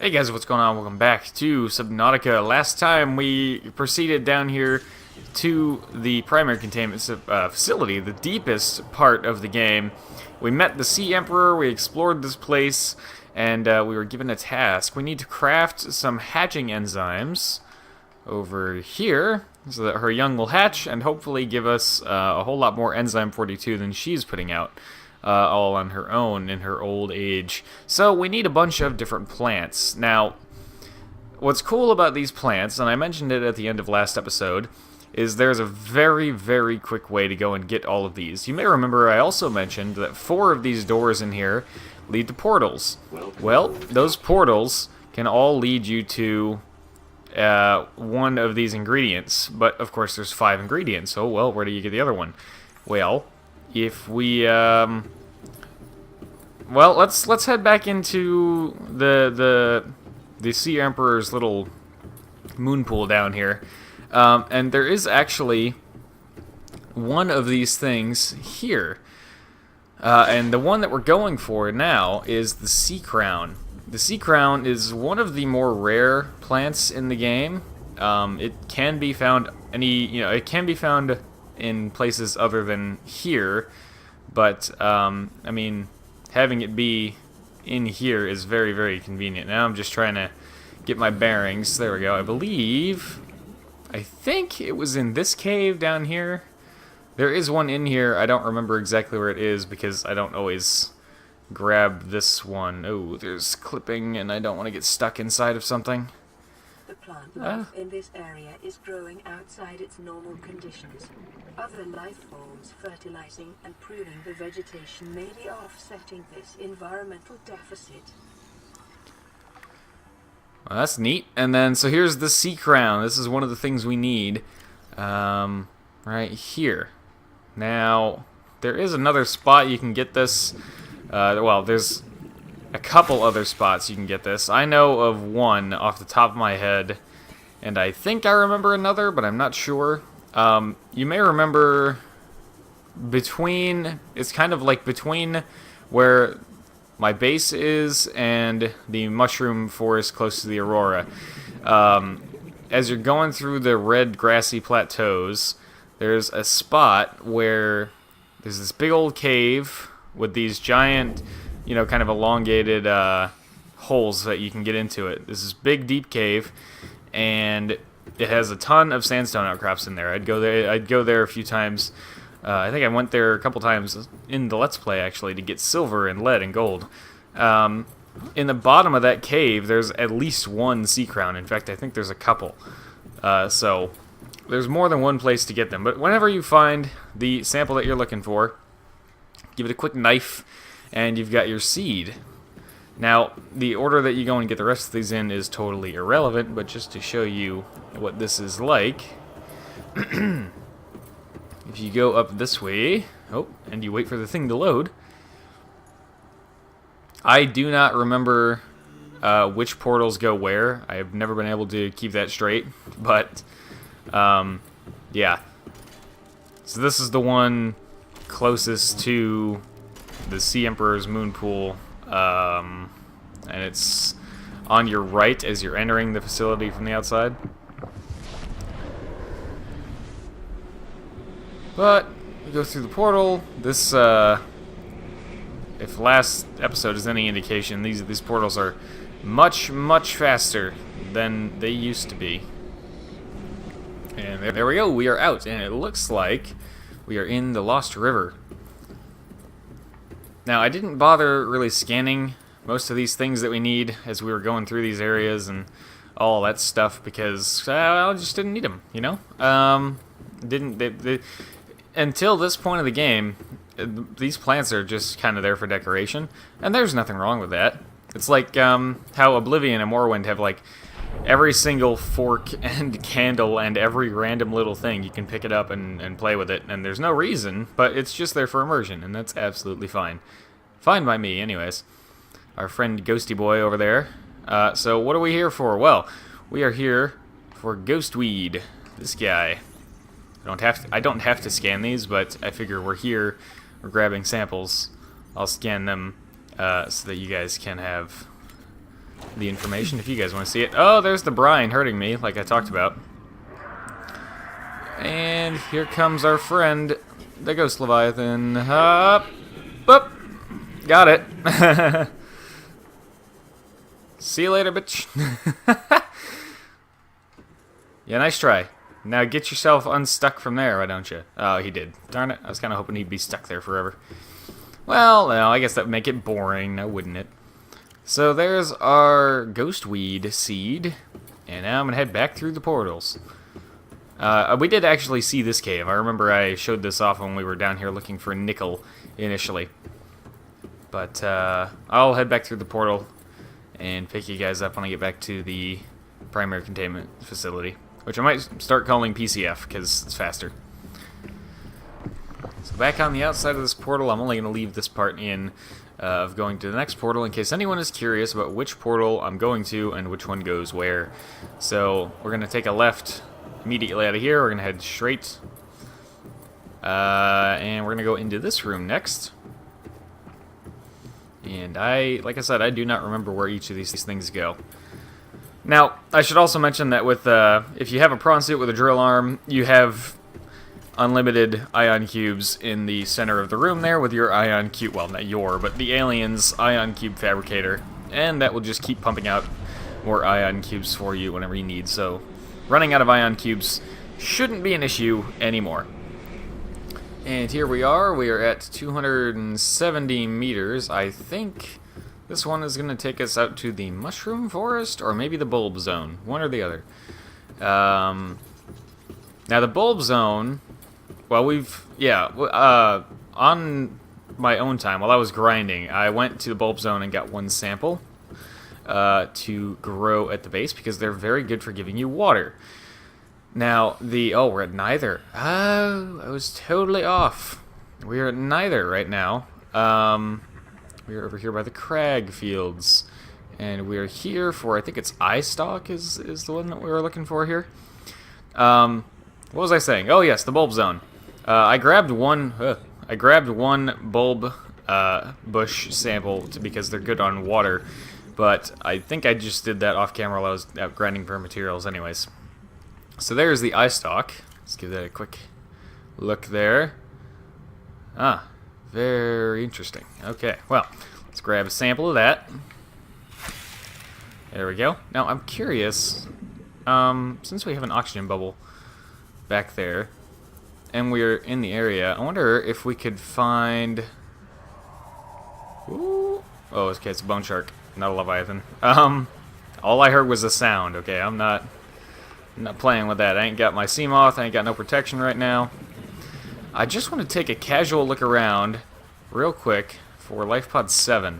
Hey guys, what's going on? Welcome back to Subnautica. Last time we proceeded down here to the primary containment facility, the deepest part of the game. We met the Sea Emperor, we explored this place, and we were given a task. We need to craft some hatching enzymes over here so that her young will hatch and hopefully give us a whole lot more enzyme 42 than she's putting out. All on her own in her old age. So we need a bunch of different plants. Now, what's cool about these plants, and I mentioned it at the end of last episode, is there's a very, very quick way to go and get all of these. You may remember I also mentioned that 4 of these doors in here lead to portals. Well, those portals can all lead you to one of these ingredients, but of course there's 5 ingredients, so well, where do you get the other one? Well, if we, well, let's head back into the Sea Emperor's little moon pool down here, and there is actually one of these things here, and the one that we're going for now is the sea crown. The sea crown is one of the more rare plants in the game. It can be found it can be found in places other than here, but I mean, having it be in here is very, very convenient. Now I'm just trying to get my bearings. There we go. I think it was in this cave down here. There is one in here. I don't remember exactly where it is because I don't always grab this one. Oh, there's clipping and I don't want to get stuck inside of something. The plant life in this area is growing outside its normal conditions. Other life forms fertilizing and pruning the vegetation may be offsetting this environmental deficit. Well, that's neat. And then, so here's the sea crown. This is one of the things we need right here. Now, there is another spot you can get this. Well, there's a couple other spots you can get this. I know of one off the top of my head, and I think I remember another, but I'm not sure. You may remember it's kind of like between where my base is and the mushroom forest close to the Aurora. As you're going through the red grassy plateaus, there's a spot where there's this big old cave with these giant, kind of elongated holes that you can get into it. This is big, deep cave, and it has a ton of sandstone outcrops in there. I'd go there a few times. I think I went there a couple times in the Let's Play, actually, to get silver and lead and gold. In the bottom of that cave, there's at least one sea crown. In fact, I think there's a couple. So there's more than one place to get them. But whenever you find the sample that you're looking for, give it a quick knife, and you've got your seed. Now, the order that you go and get the rest of these in is totally irrelevant, but just to show you what this is like, if you go up this way, and you wait for the thing to load, I do not remember which portals go where. I have never been able to keep that straight, but, yeah. So this is the one closest to the Sea Emperor's moon pool, and it's on your right as you're entering the facility from the outside. But you go through the portal. This, if last episode is any indication, these portals are much, much faster than they used to be. And there we go. We are out, and it looks like we are in the Lost River. Now, I didn't bother really scanning most of these things that we need as we were going through these areas and all that stuff because I just didn't need them, until this point of the game, these plants are just kind of there for decoration, and there's nothing wrong with that. It's like how Oblivion and Morrowind have like every single fork and candle and every random little thing. You can pick it up and play with it, and there's no reason, but it's just there for immersion, and that's absolutely fine. Fine by me, anyways. Our friend Ghosty Boy over there. So what are we here for? Well, we are here for Ghostweed. This guy. I don't have to scan these, but I figure we're here. We're grabbing samples. I'll scan them so that you guys can have the information if you guys want to see it. Oh, there's the brine hurting me, like I talked about. And here comes our friend, the Ghost Leviathan. Up, up, got it. See you later, bitch. Yeah, nice try. Now get yourself unstuck from there, why don't you? Oh, he did. Darn it, I was kind of hoping he'd be stuck there forever. Well, no, I guess that would make it boring, now wouldn't it? So there's our ghostweed seed, and now I'm going to head back through the portals. We did actually see this cave. I remember I showed this off when we were down here looking for nickel initially. But I'll head back through the portal and pick you guys up when I get back to the primary containment facility, which I might start calling PCF because it's faster. So back on the outside of this portal, I'm only going to leave this part in of going to the next portal in case anyone is curious about which portal I'm going to and which one goes where. So we're going to take a left immediately out of here. We're going to head straight. And we're going to go into this room next. And like I said, I do not remember where each of these things go. Now, I should also mention that with if you have a prawn suit with a drill arm, you have unlimited ion cubes in the center of the room there with your ion cube, well, not your, but the alien's ion cube fabricator. And that will just keep pumping out more ion cubes for you whenever you need. So running out of ion cubes shouldn't be an issue anymore. And here we are at 270 meters. I think this one is going to take us out to the mushroom forest, or maybe the bulb zone, one or the other. Now the bulb zone, well, on my own time, while I was grinding, I went to the bulb zone and got one sample to grow at the base, because they're very good for giving you water. Now, we're at neither. Oh, I was totally off. We are at neither right now. We are over here by the crag fields. And we are here for, I think it's eye stalk is the one that we were looking for here. What was I saying? Oh, yes, the bulb zone. I grabbed one bulb bush sample because they're good on water. But I think I just did that off camera while I was out grinding for materials anyways. So there's the eye stalk. Let's give that a quick look there. Ah, very interesting. Okay, well, let's grab a sample of that. There we go. Now, I'm curious, since we have an oxygen bubble back there, and we're in the area, I wonder if we could find... Ooh. Oh, okay, it's a bone shark, not a leviathan. All I heard was a sound, okay? I'm not playing with that. I ain't got my sea moth, I ain't got no protection right now. I just want to take a casual look around real quick for life pod 7.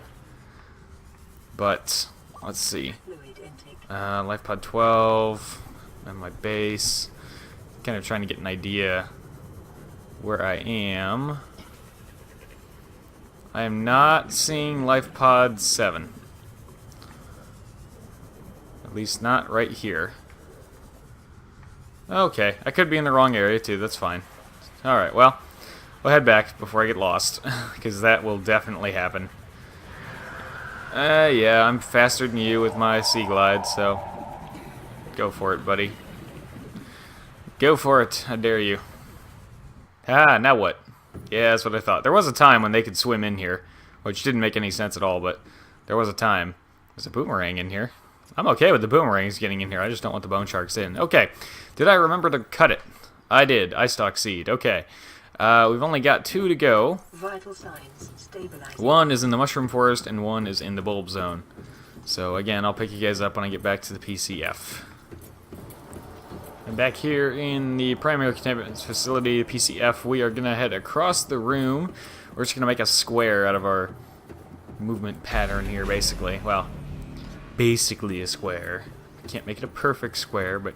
But let's see. Life pod 12 and my base. Kind of trying to get an idea where I am. I am not seeing life pod 7. At least not right here. Okay, I could be in the wrong area too, that's fine. Alright, well, we'll head back before I get lost, because that will definitely happen. Yeah, I'm faster than you with my sea glide, so go for it, buddy. Go for it, I dare you. Ah, now what? Yeah, that's what I thought. There was a time when they could swim in here, which didn't make any sense at all, but there was a time. There's a boomerang in here. I'm okay with the boomerangs getting in here, I just don't want the bone sharks in. Okay, did I remember to cut it? I did. Eye stalk seed. Okay. We've only got 2 to go. Vital signs stabilizing. 1 is in the mushroom forest, and 1 is in the bulb zone. So, again, I'll pick you guys up when I get back to the PCF. And back here in the primary containment facility, the PCF, we are going to head across the room. We're just going to make a square out of our movement pattern here, basically. Well, basically a square. Can't make it a perfect square, but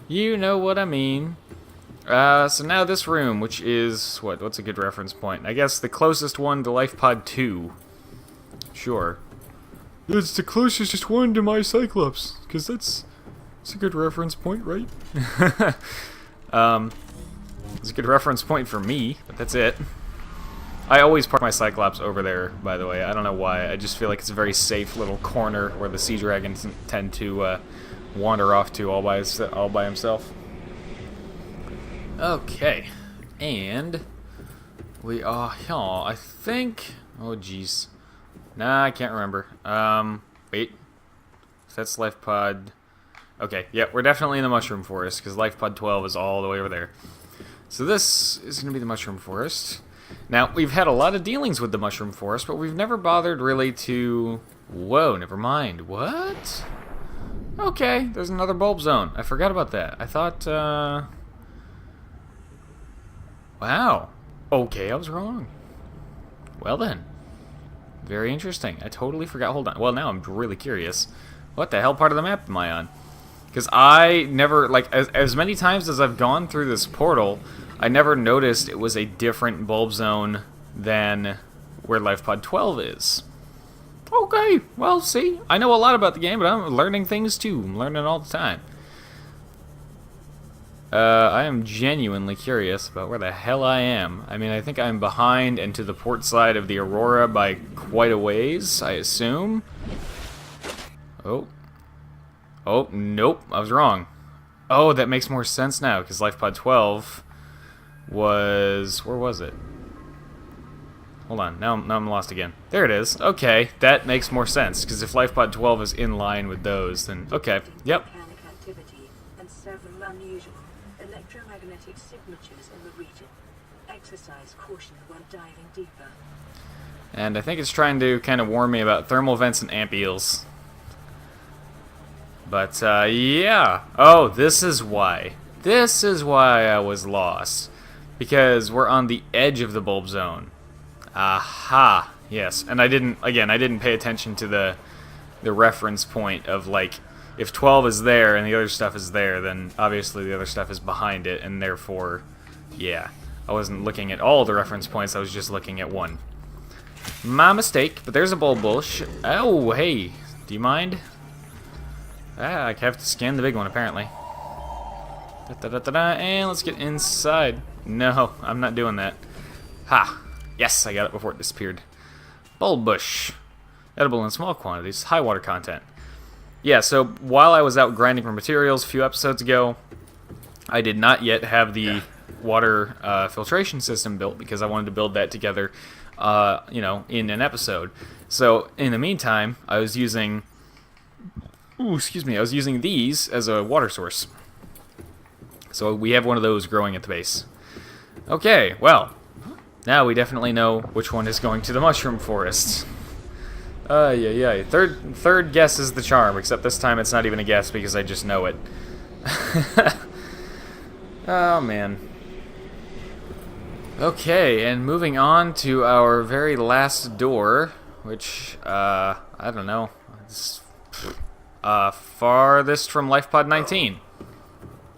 you know what I mean. So now this room, which is, what's a good reference point? I guess the closest one to life pod 2. Sure. It's the closest one to my Cyclops, because that's a good reference point, right? It's a good reference point for me, but that's it. I always park my Cyclops over there, by the way. I don't know why. I just feel like it's a very safe little corner where the sea dragons tend to wander off to all by himself. Okay, and we are here. I think. Oh, jeez. Nah, I can't remember. Wait. That's Life Pod. Okay, yeah, we're definitely in the Mushroom Forest because Life Pod 12 is all the way over there. So this is going to be the Mushroom Forest. Now, we've had a lot of dealings with the Mushroom Forest, but we've never bothered really to... Whoa, never mind. What? Okay, there's another bulb zone. I forgot about that. I thought, Wow. Okay, I was wrong. Well then. Very interesting. I totally forgot. Hold on. Well, now I'm really curious. What the hell part of the map am I on? Because I never, like, as many times as I've gone through this portal, I never noticed it was a different bulb zone than where Life Pod 12 is. Okay, well, see, I know a lot about the game, but I'm learning things too. I'm learning all the time. I am genuinely curious about where the hell I am. I mean, I think I'm behind and to the port side of the Aurora by quite a ways, I assume. Oh. Oh, nope, I was wrong. Oh, that makes more sense now, because Life Pod 12 was... Where was it? Hold on, now I'm lost again. There it is. Okay, that makes more sense, because if Life Pod 12 is in line with those, then... Okay, yep. Volcanic activity and several unusual electromagnetic signatures in the region. Exercise caution when diving deeper. And I think it's trying to kind of warn me about thermal vents and amp eels. But, yeah. Oh, this is why. This is why I was lost. Because we're on the edge of the bulb zone. Aha. Yes. And I didn't pay attention to the reference point of, like, if 12 is there and the other stuff is there, then obviously the other stuff is behind it, and therefore, yeah. I wasn't looking at all the reference points, I was just looking at one. My mistake, but there's a bulb bush. Oh, hey. Do you mind? Ah, I have to scan the big one, apparently. And let's get inside. No, I'm not doing that. Ha! Yes, I got it before it disappeared. Bulb bush. Edible in small quantities. High water content. Yeah, so while I was out grinding for materials a few episodes ago, I did not yet have the water filtration system built because I wanted to build that together, you know, in an episode. So, in the meantime, I was using... Ooh, excuse me, I was using these as a water source. So we have one of those growing at the base. Okay, well, now we definitely know which one is going to the Mushroom Forest. Yeah. Third guess is the charm, except this time it's not even a guess because I just know it. Oh, man. Okay, and moving on to our very last door, which, I don't know. It's... farthest from Life Pod 19.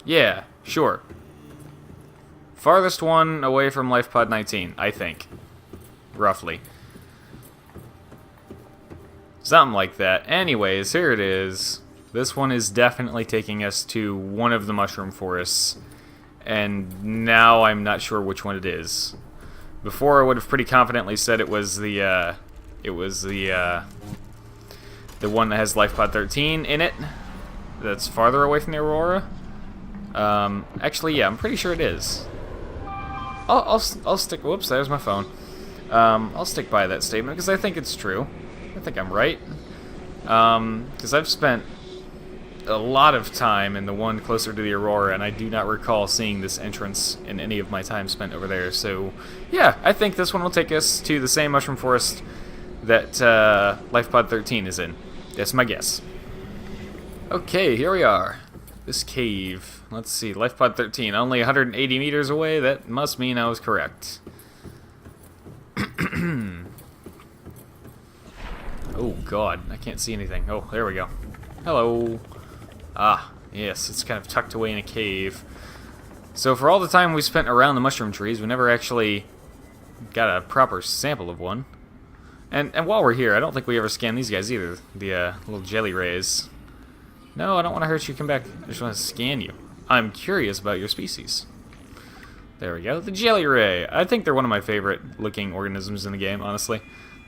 Yeah, sure. Farthest one away from Life Pod 19, I think. Roughly. Something like that. Anyways, here it is. This one is definitely taking us to one of the Mushroom Forests. And now I'm not sure which one it is. Before I would have pretty confidently said it was the one that has Life Pod 13 in it, that's farther away from the Aurora. Actually, yeah, I'm pretty sure it is. I'll stick. Whoops, there's my phone. I'll stick by that statement because I think it's true. I think I'm right. Because I've spent a lot of time in the one closer to the Aurora, and I do not recall seeing this entrance in any of my time spent over there. So, yeah, I think this one will take us to the same Mushroom Forest that Life Pod 13 is in. That's my guess. Okay, here we are. This cave. Let's see, Life Pod 13, only 180 meters away. That must mean I was correct. Oh, God, I can't see anything. Oh, there we go. Hello. Ah, yes, it's kind of tucked away in a cave. So for all the time we spent around the mushroom trees, we never actually got a proper sample of one. And while we're here, I don't think we ever scanned these guys either. The little jelly rays. No, I don't want to hurt you. Come back. I just want to scan you. I'm curious about your species. There we go. The jelly ray. I think they're one of my favorite looking organisms in the game, honestly.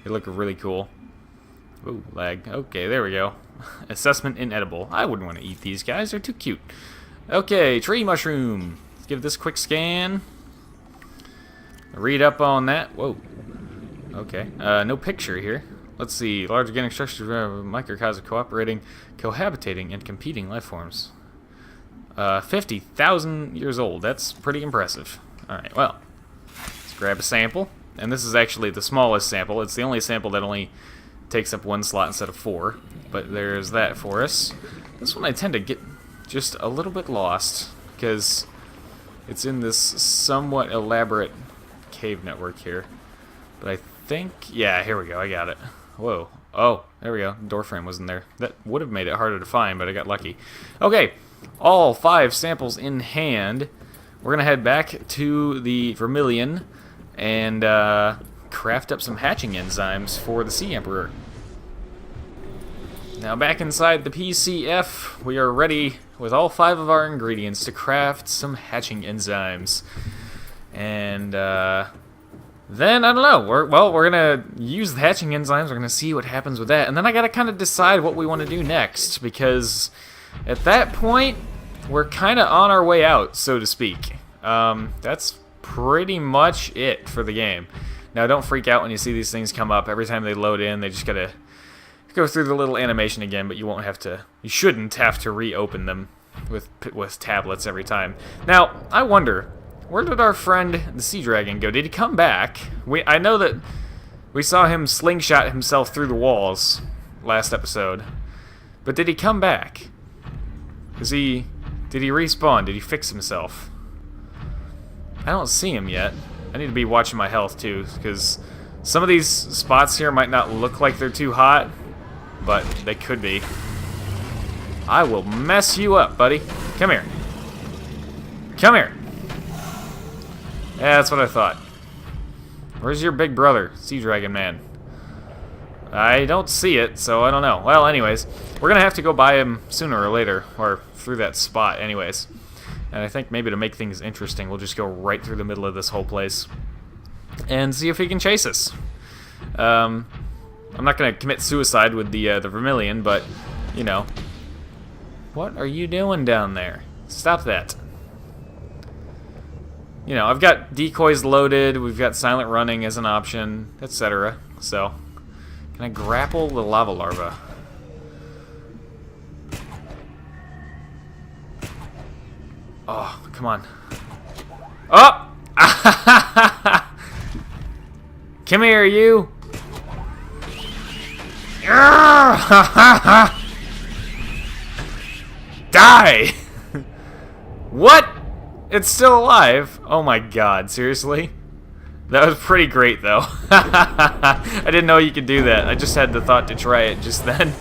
They look really cool. Ooh, lag. Okay, there we go. Assessment inedible. I wouldn't want to eat these guys. They're too cute. Okay, tree mushroom. Let's give this a quick scan. Read up on that. Whoa. Okay. No picture here. Let's see. Large organic structures, microcosm cooperating, cohabitating, and competing life forms. 50,000 years old. That's pretty impressive. Alright, well. Let's grab a sample. And this is actually the smallest sample. It's the only sample that only takes up 1 slot instead of 4. But there's that for us. This one I tend to get just a little bit lost, because it's in this somewhat elaborate cave network here. But I think, yeah, here we go, I got it. Whoa. Oh, there we go. The door frame wasn't there. That would have made it harder to find, but I got lucky. Okay, all 5 samples in hand. We're going to head back to the Vermilion and craft up some hatching enzymes for the Sea Emperor. Now back inside the PCF, we are ready with all 5 of our ingredients to craft some hatching enzymes. And then, I don't know, we're going to use the hatching enzymes, we're going to see what happens with that. And then I got to kind of decide what we want to do next, because at that point, we're kind of on our way out, so to speak. That's pretty much it for the game. Now, don't freak out when you see these things come up. Every time they load in, they just got to go through the little animation again, but you won't have to, you shouldn't have to reopen them with tablets every time. Now, I wonder, where did our friend the sea dragon go? Did he come back? I know that we saw him slingshot himself through the walls last episode, but did he come back? Did he respawn? Did he fix himself? I don't see him yet. I need to be watching my health too, because some of these spots here might not look like they're too hot, but they could be. I will mess you up, buddy. Come here. Come here. Yeah, that's what I thought. Where's your big brother, Sea Dragon Man? I don't see it, so I don't know. Well, anyways, we're going to have to go by him sooner or later, or through that spot anyways. And I think maybe to make things interesting, we'll just go right through the middle of this whole place and see if he can chase us. I'm not going to commit suicide with the Vermilion, but, you know. What are you doing down there? Stop that. You know, I've got decoys loaded, we've got silent running as an option, etc. So, can I grapple the lava larva? Oh, come on. Oh! Come here, you! Die! What? It's still alive? Oh my god, seriously? That was pretty great, though. I didn't know you could do that. I just had the thought to try it just then.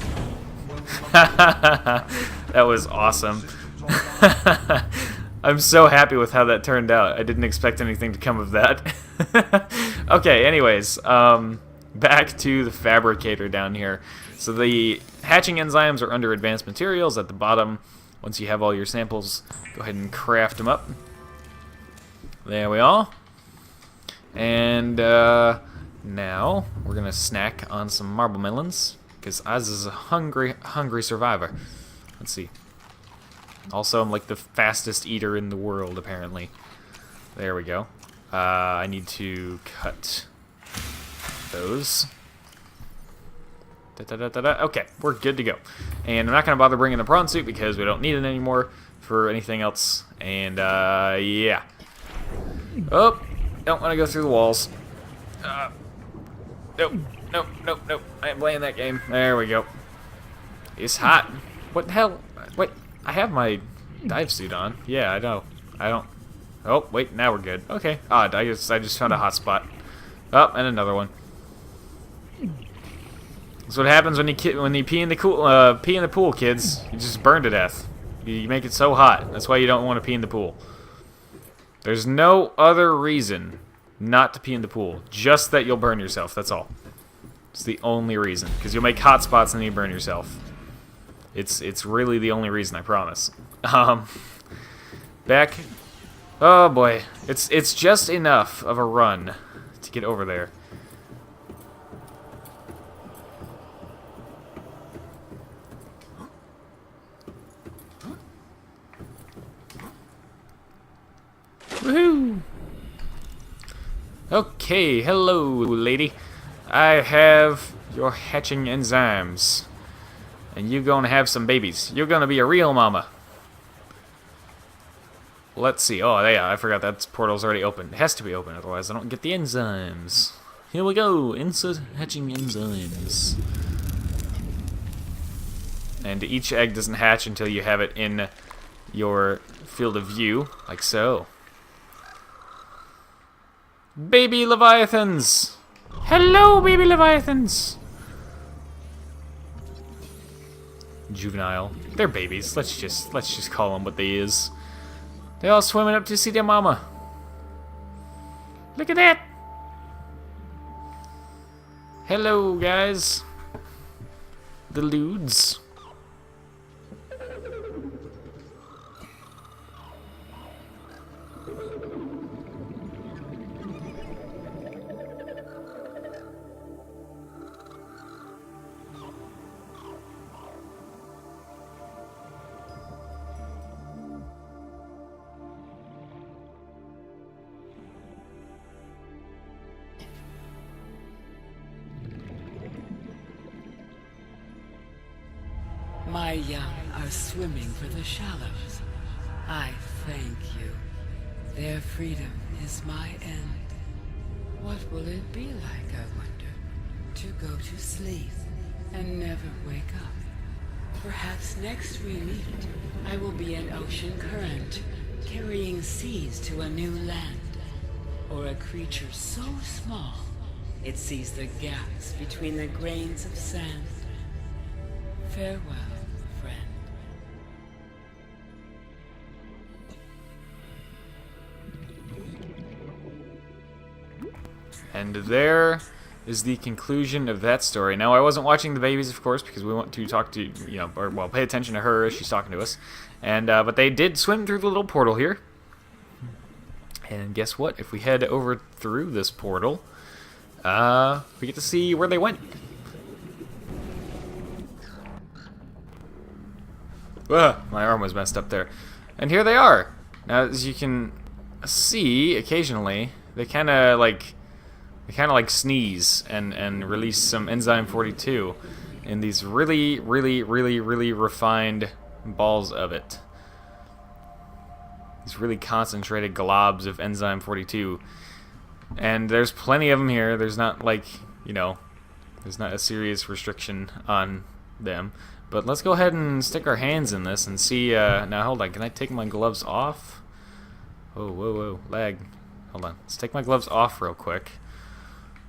That was awesome. I'm so happy with how that turned out. I didn't expect anything to come of that. Okay, anyways, back to the fabricator down here. So the hatching enzymes are under advanced materials at the bottom. Once you have all your samples, go ahead and craft them up. There we are. And now we're gonna snack on some marble melons, because Oz is a hungry survivor. Let's see. Also, I'm like the fastest eater in the world, apparently. There we go. I need to cut those. Okay, we're good to go. And I'm not going to bother bringing the prawn suit because we don't need it anymore for anything else. And, yeah. Oh, don't want to go through the walls. Nope. I ain't playing that game. There we go. It's hot. What the hell? Wait, I have my dive suit on. Yeah, I know. I don't... Oh, wait, now we're good. Okay. Odd, I just found a hot spot. Oh, and another one. That's what happens when you pee in the pool, kids. You just burn to death. You make it so hot. That's why you don't want to pee in the pool. There's no other reason not to pee in the pool. Just that you'll burn yourself. That's all. It's the only reason. Because you'll make hot spots and then you burn yourself. It's really the only reason, I promise. Back Oh boy, it's just enough of a run to get over there. Woohoo! Okay, hello, lady. I have your hatching enzymes. And you're gonna have some babies. You're gonna be a real mama. Let's see. Oh, yeah, I forgot that portal's already open. It has to be open, otherwise I don't get the enzymes. Here we go. Insert hatching enzymes. And each egg doesn't hatch until you have it in your field of view, like so. Baby Leviathans! Hello, baby Leviathans! Juvenile. They're babies. Let's just call them what they is. They all swimming up to see their mama. Look at that! Hello, guys. The ludes. My young are swimming for the shallows. I thank you. Their freedom is my end. What will it be like, I wonder, to go to sleep and never wake up? Perhaps next we meet, I will be an ocean current, carrying seas to a new land. Or a creature so small, it sees the gaps between the grains of sand. Farewell, friend. And there is the conclusion of that story. Now, I wasn't watching the babies, of course, because we want to talk to, or, well, pay attention to her as she's talking to us. And, but they did swim through the little portal here. And guess what? If we head over through this portal, we get to see where they went. Ugh, my arm was messed up there. And here they are. Now, as you can see, occasionally, they kind of like sneeze and release some enzyme 42 in these really refined balls of it. These really concentrated globs of enzyme 42. And there's plenty of them here. There's not like, there's not a serious restriction on them. But let's go ahead and stick our hands in this and see. Now, hold on. Can I take my gloves off? Whoa, lag. Hold on. Let's take my gloves off real quick.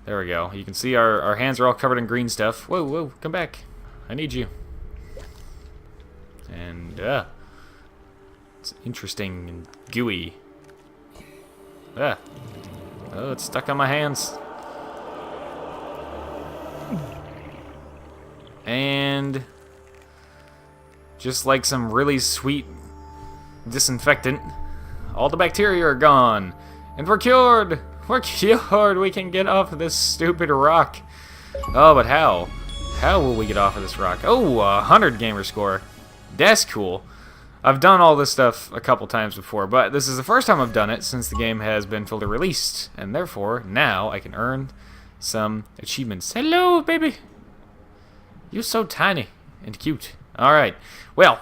There we go. You can see our hands are all covered in green stuff. Whoa, come back. I need you. And, it's interesting and gooey. Oh, it's stuck on my hands. And just like some really sweet disinfectant, all the bacteria are gone. And we're cured! We're cured! We can get off of this stupid rock. Oh, but how? How will we get off of this rock? Oh, 100 gamer score. That's cool. I've done all this stuff a couple times before, but this is the first time I've done it since the game has been fully released. And therefore, now I can earn some achievements. Hello, baby! You're so tiny and cute. Alright, well,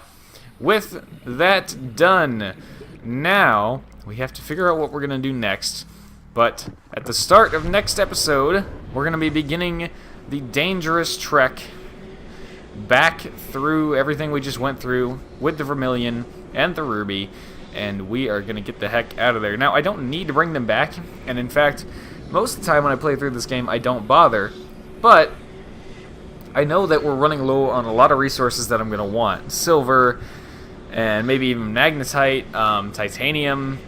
with that done, now we have to figure out what we're going to do next. But at the start of next episode, we're going to be beginning the dangerous trek back through everything we just went through with the Vermilion and the Ruby, and we are going to get the heck out of there. Now, I don't need to bring them back, and in fact, most of the time when I play through this game, I don't bother, but I know that we're running low on a lot of resources that I'm going to want. Silver, and maybe even magnetite, titanium.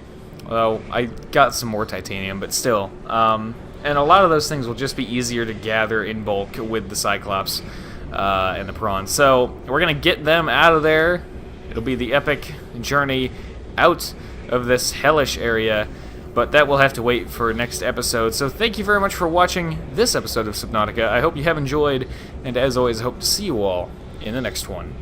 Well, I got some more titanium, but still. And a lot of those things will just be easier to gather in bulk with the Cyclops and the Prawn. So we're going to get them out of there. It'll be the epic journey out of this hellish area, but that will have to wait for next episode. So thank you very much for watching this episode of Subnautica. I hope you have enjoyed, and as always, I hope to see you all in the next one.